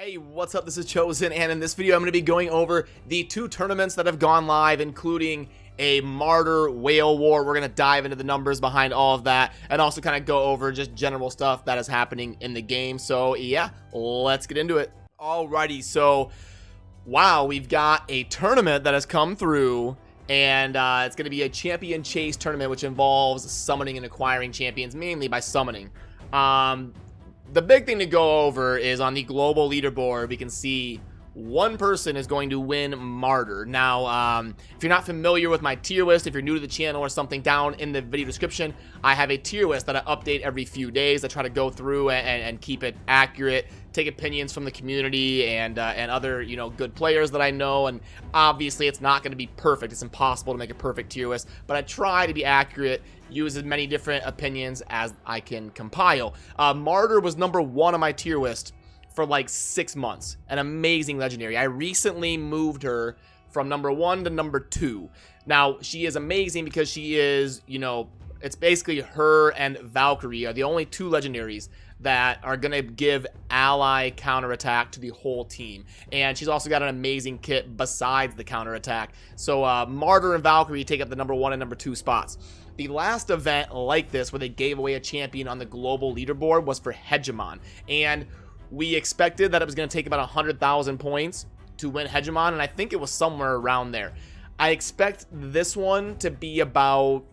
Hey, what's up? This is Chosen, and in this video I'm going to be going over the 2 tournaments that have gone live, including a Martyr Whale War. We're going to dive into the numbers behind all of that, and also kind of go over just general stuff that is happening in the game. So yeah, let's get into it. Alrighty, so wow, we've got a tournament that has come through, and it's going to be a champion chase tournament, which involves summoning and acquiring champions, mainly by summoning. The big thing to go over is on the global leaderboard, we can see one person is going to win Martyr. Now, if you're not familiar with my tier list, if you're new to the channel or something, down in the video description, I have a tier list that I update every few days. I try to go through and keep it accurate, take opinions from the community and other, you know, good players that I know. And obviously, it's not going to be perfect. It's impossible to make a perfect tier list, but I try to be accurate, use as many different opinions as I can compile. Martyr was #1 on my tier list for like 6 months. An amazing legendary. I recently moved her from #1 to #2. Now, she is amazing because she is, you know, it's basically her and Valkyrie are the only 2 legendaries that are going to give ally counterattack to the whole team. And she's also got an amazing kit besides the counterattack. So Martyr and Valkyrie take up the #1 and #2 spots. The last event like this where they gave away a champion on the global leaderboard was for Hegemon. And we expected that it was going to take about 100,000 points to win Hegemon, and I think it was somewhere around there. I expect this one to be about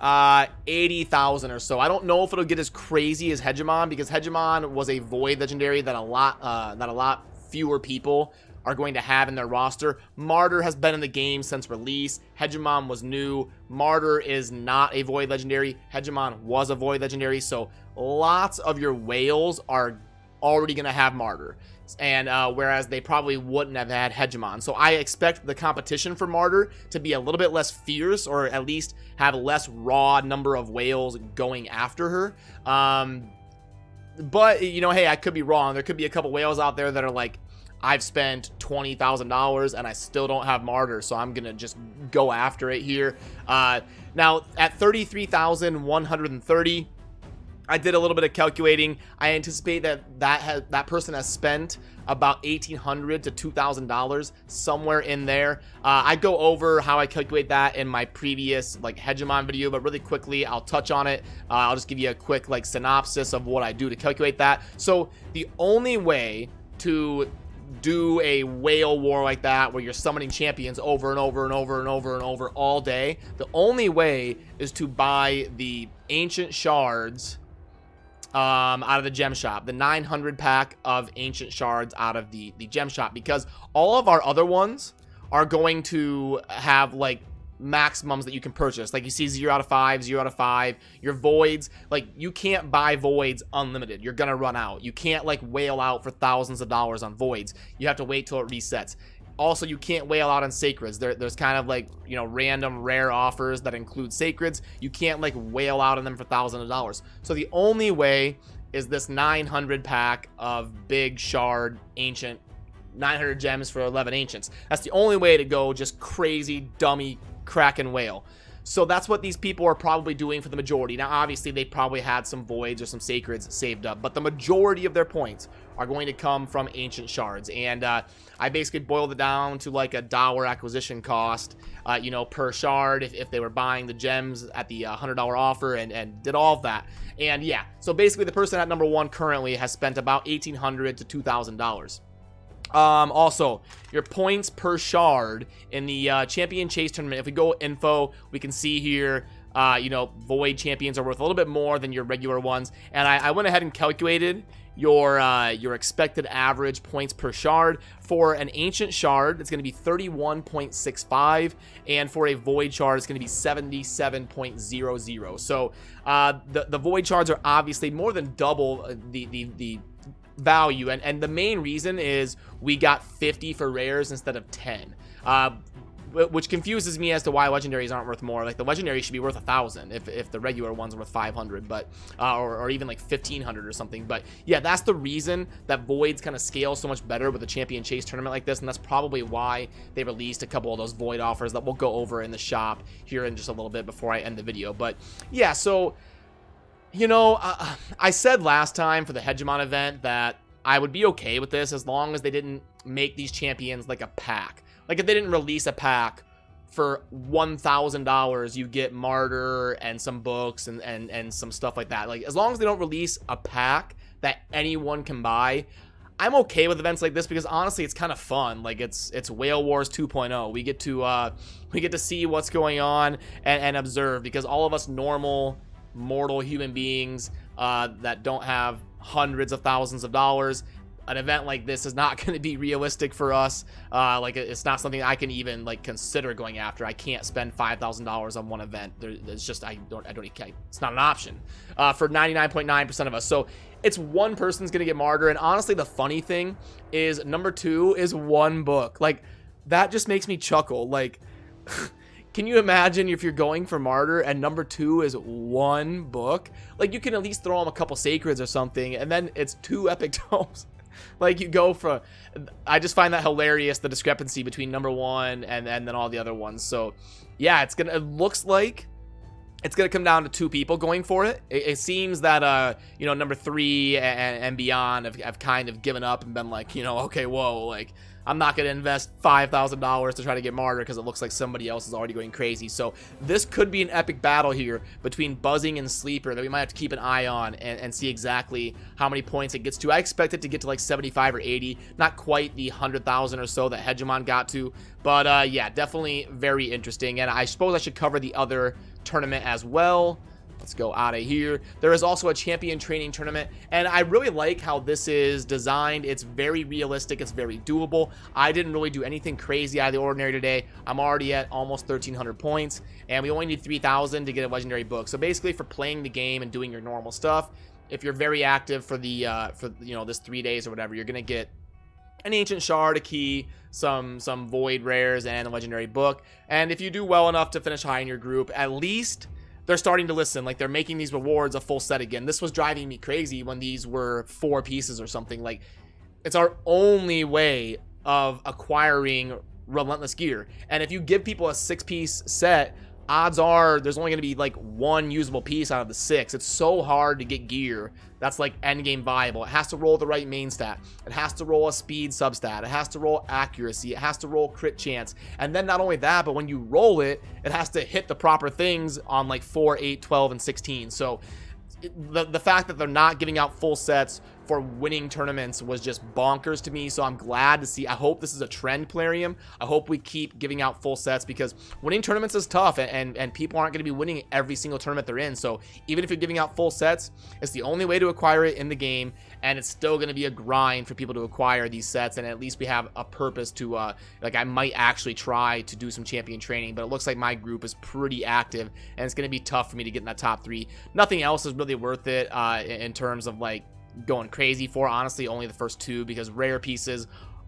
80,000 or so. I don't know if it'll get as crazy as Hegemon, because Hegemon was a void legendary that a lot fewer people are going to have in their roster. Martyr has been in the game since release. Hegemon was new. Martyr is not a void legendary. Hegemon was a void legendary, so lots of your whales are already going to have Martyr, and whereas they probably wouldn't have had Hegemon. So I expect the competition for Martyr to be a little bit less fierce, or at least have less raw number of whales going after her. But, you know, hey, I could be wrong. There could be a couple whales out there that are like, I've spent $20,000 and I still don't have Martyr, so I'm gonna just go after it here. Now at 33,130, I did a little bit of calculating. I anticipate that person has spent about $1,800 to $2,000, somewhere in there. I go over how I calculate that in my previous like Hegemon video, but really quickly I'll touch on it. I'll just give you a quick like synopsis of what I do to calculate that. So the only way to do a whale war like that, where you're summoning champions over and over and over and over and over all day, the only way is to buy the ancient shards out of the gem shop, the 900 pack of ancient shards out of the gem shop, because all of our other ones are going to have like maximums that you can purchase. Like you see 0 out of 5, 0 out of 5. Your voids, like you can't buy voids unlimited. You're gonna run out. You can't like whale out for thousands of dollars on voids. You have to wait till it resets. Also, you can't whale out on sacreds. There's kind of like, you know, random rare offers that include sacreds. You can't like whale out on them for thousands of dollars. So the only way is this 900 pack of big shard ancient, 900 gems for 11 ancients. That's the only way to go just crazy dummy Kraken whale. So that's what these people are probably doing for the majority. Now obviously they probably had some voids or some sacreds saved up, but the majority of their points are going to come from ancient shards. And I basically boiled it down to like $1 acquisition cost, you know, per shard if they were buying the gems at the $100 offer, and did all of that. And yeah, so basically the person at #1 currently has spent about $1,800 to $2,000. Also, your points per shard in the champion chase tournament, if we go info, we can see here, you know, void champions are worth a little bit more than your regular ones. And I went ahead and calculated your expected average points per shard. For an ancient shard, it's going to be 31.65, and for a void shard, it's going to be 77.00. So the void shards are obviously more than double the value, and the main reason is we got 50 for rares instead of 10, which confuses me as to why legendaries aren't worth more. Like the legendary should be worth 1,000 if the regular one's worth 500, but or even like 1,500 or something. But yeah, that's the reason that voids kind of scale so much better with a champion chase tournament like this, and that's probably why they released a couple of those void offers that we'll go over in the shop here in just a little bit before I end the video. But yeah, so you know, I said last time for the Hegemon event that I would be okay with this as long as they didn't make these champions like a pack. Like if they didn't release a pack for $1,000, you get Martyr and some books and some stuff like that. Like as long as they don't release a pack that anyone can buy, I'm okay with events like this because honestly it's kind of fun. Like it's WhaleWars 2.0. We get to see what's going on and observe, because all of us normal mortal human beings that don't have hundreds of thousands of dollars, an event like this is not going to be realistic for us. Like it's not something I can even like consider going after. I can't spend $5,000 on one event. It's just it's not an option for 99.9% of us. So it's one person's going to get Martyr, and honestly the funny thing is number 2 is one book. Like that just makes me chuckle. Like can you imagine if you're going for Martyr and number 2 is one book? Like you can at least throw them a couple sacreds or something, and then it's 2 epic tomes. Like you go for, I just find that hilarious, the discrepancy between number 1 and then all the other ones. So yeah, it looks like it's gonna come down to 2 people going for it. It seems that you know, number 3 and beyond have kind of given up and been like, you know, okay, whoa, like I'm not gonna invest $5,000 to try to get Martyr because it looks like somebody else is already going crazy. So this could be an epic battle here between Buzzing and Sleeper that we might have to keep an eye on and see exactly how many points it gets to. I expect it to get to like 75 or 80, not quite the 100,000 or so that Hegemon got to, but yeah, definitely very interesting. And I suppose I should cover the other tournament as well. Let's go out of here. There is also a champion training tournament, and I really like how this is designed. It's very realistic. It's very doable. I didn't really do anything crazy out of the ordinary today. I'm already at almost 1,300 points, and we only need 3,000 to get a legendary book. So basically, for playing the game and doing your normal stuff, if you're very active for the you know, this 3 days or whatever, you're gonna get an ancient shard, a key, some void rares, and a legendary book. And if you do well enough to finish high in your group, at least they're starting to listen. Like they're making these rewards a full set again. This was driving me crazy when these were 4 pieces or something. Like it's our only way of acquiring relentless gear. And if you give people a 6-piece set, odds are there's only going to be like 1 usable piece out of the 6. It's so hard to get gear that's like endgame viable. It has to roll the right main stat. It has to roll a speed substat. It has to roll accuracy. It has to roll crit chance. And then not only that, but when you roll it, it has to hit the proper things on like 4, 8, 12, and 16. So the fact that they're not giving out full sets for winning tournaments was just bonkers to me. So I'm glad to see. I hope this is a trend, Plarium. I hope we keep giving out full sets, because winning tournaments is tough, and people aren't going to be winning every single tournament they're in. So even if you're giving out full sets, it's the only way to acquire it in the game, and it's still going to be a grind for people to acquire these sets. And at least we have a purpose to like, I might actually try to do some champion training, but it looks like my group is pretty active, and it's going to be tough for me to get in that top 3. Nothing else is really worth it in terms of like going crazy for. Honestly, only the first 2, because rare pieces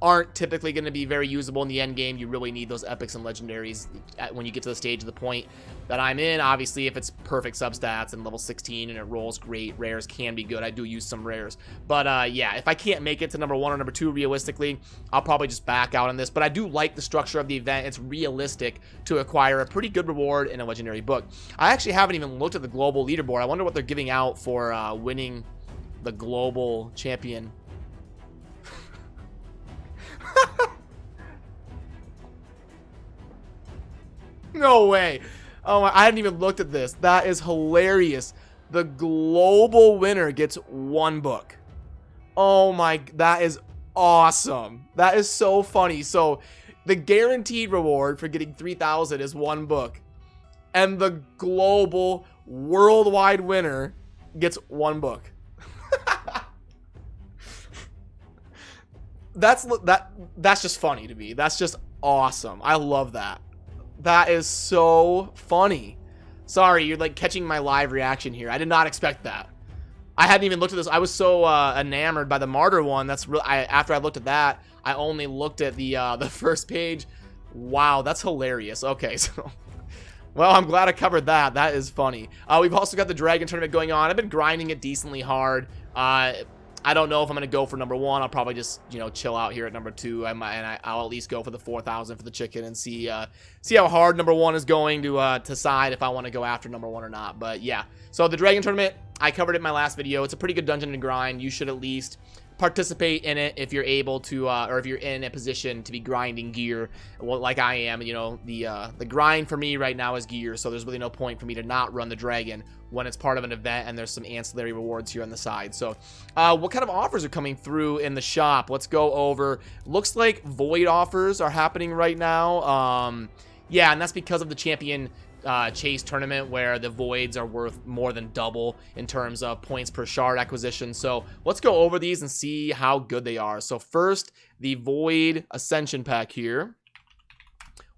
aren't typically going to be very usable in the end game. You really need those epics and legendaries when you get to the stage of the point that I'm in. Obviously, if it's perfect substats and level 16 and it rolls great, rares can be good. I do use some rares, but yeah, if I can't make it to number 1 or number 2 realistically, I'll probably just back out on this. But I do like the structure of the event. It's realistic to acquire a pretty good reward in a legendary book. I actually haven't even looked at the global leaderboard. I wonder what they're giving out for winning the global champion. No way. Oh, I hadn't even looked at this. That is hilarious. The global winner gets 1 book. Oh my, that is awesome. That is so funny. So the guaranteed reward for getting 3,000 is 1 book, and the global worldwide winner gets 1 book. That's just funny to me. That's just awesome. I love that. That is so funny. Sorry, you're like catching my live reaction here. I did not expect that. I hadn't even looked at this. I was so enamored by the Martyr one. That's real. After I looked at that, I only looked at the first page. Wow, that's hilarious. Okay, so well, I'm glad I covered that. That is funny. We've also got the Dragon Tournament going on. I've been grinding it decently hard. I don't know if I'm going to go for number 1. I'll probably just, you know, chill out here at number 2. I'll at least go for the 4,000 for the chicken and see how hard number 1 is going to decide if I want to go after number 1 or not. But yeah, so the Dragon Tournament, I covered it in my last video. It's a pretty good dungeon to grind. You should at least participate in it if you're able to, or if you're in a position to be grinding gear, well, like I am. You know, the grind for me right now is gear, so there's really no point for me to not run the dragon when it's part of an event and there's some ancillary rewards here on the side. So what kind of offers are coming through in the shop? Let's go over. Looks like void offers are happening right now. Yeah, and that's because of the champion chase tournament, where the voids are worth more than double in terms of points per shard acquisition. So let's go over these and see how good they are. So first, the void ascension pack here.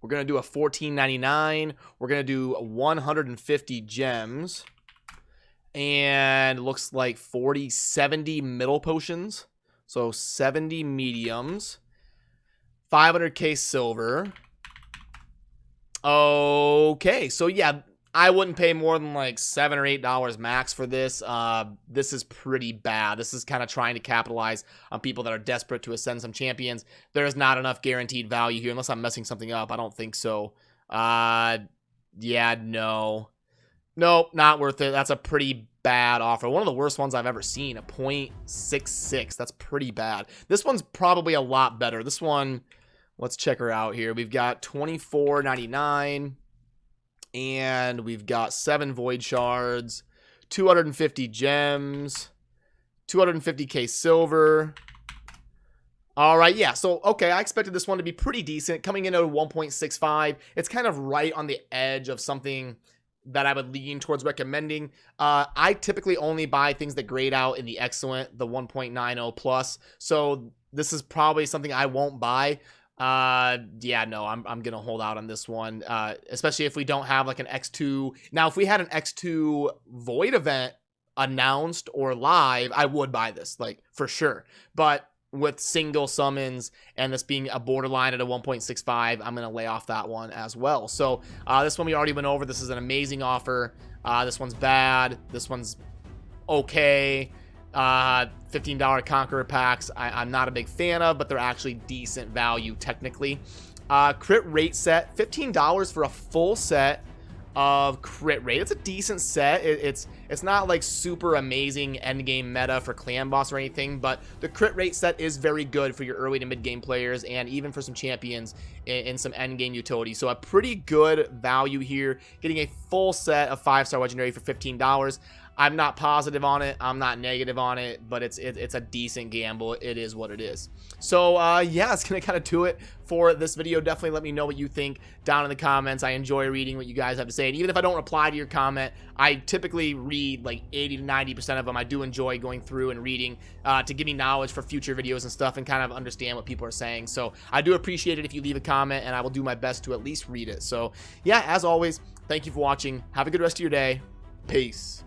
We're gonna do a $14.99. We're gonna do 150 gems, and looks like 70 middle potions, so 70 mediums, 500k silver. Okay, so yeah, I wouldn't pay more than like $7 or $8 max for this. This is pretty bad. This is kind of trying to capitalize on people that are desperate to ascend some champions. There's not enough guaranteed value here, unless I'm messing something up. I don't think so. Yeah, no. Nope, not worth it. That's a pretty bad offer. One of the worst ones I've ever seen, a 0.66. That's pretty bad. This one's probably a lot better. This one, let's check her out here. We've got $24.99, and we've got 7 void shards, 250 gems, 250k silver. All right, yeah, so, okay, I expected this one to be pretty decent. Coming in at 1.65, it's kind of right on the edge of something that I would lean towards recommending. I typically only buy things that grade out in the excellent, the 1.90 plus, so this is probably something I won't buy. Yeah, no, I'm gonna hold out on this one, especially if we don't have like an X2. Now, if we had an X2 void event announced or live, I would buy this, like, for sure. But with single summons and this being a borderline at a 1.65, I'm gonna lay off that one as well. So this one we already went over. This is an amazing offer. This one's bad. This one's okay. $15 Conqueror packs I'm not a big fan of, but they're actually decent value technically. Crit rate set, $15 for a full set of crit rate. It's a decent set. It's not like super amazing end game meta for clan boss or anything, but the crit rate set is very good for your early to mid game players, and even for some champions in some end game utility. So a pretty good value here, getting a full set of 5-star legendary for $15. I'm not positive on it. I'm not negative on it, but it's a decent gamble. It is what it is. So yeah, it's gonna kind of do it for this video. Definitely let me know what you think down in the comments. I enjoy reading what you guys have to say, and even if I don't reply to your comment, I typically read like 80 to 90% of them. I do enjoy going through and reading to give me knowledge for future videos and stuff, and kind of understand what people are saying. So I do appreciate it if you leave a comment, and I will do my best to at least read it. So yeah, as always, thank you for watching. Have a good rest of your day. Peace.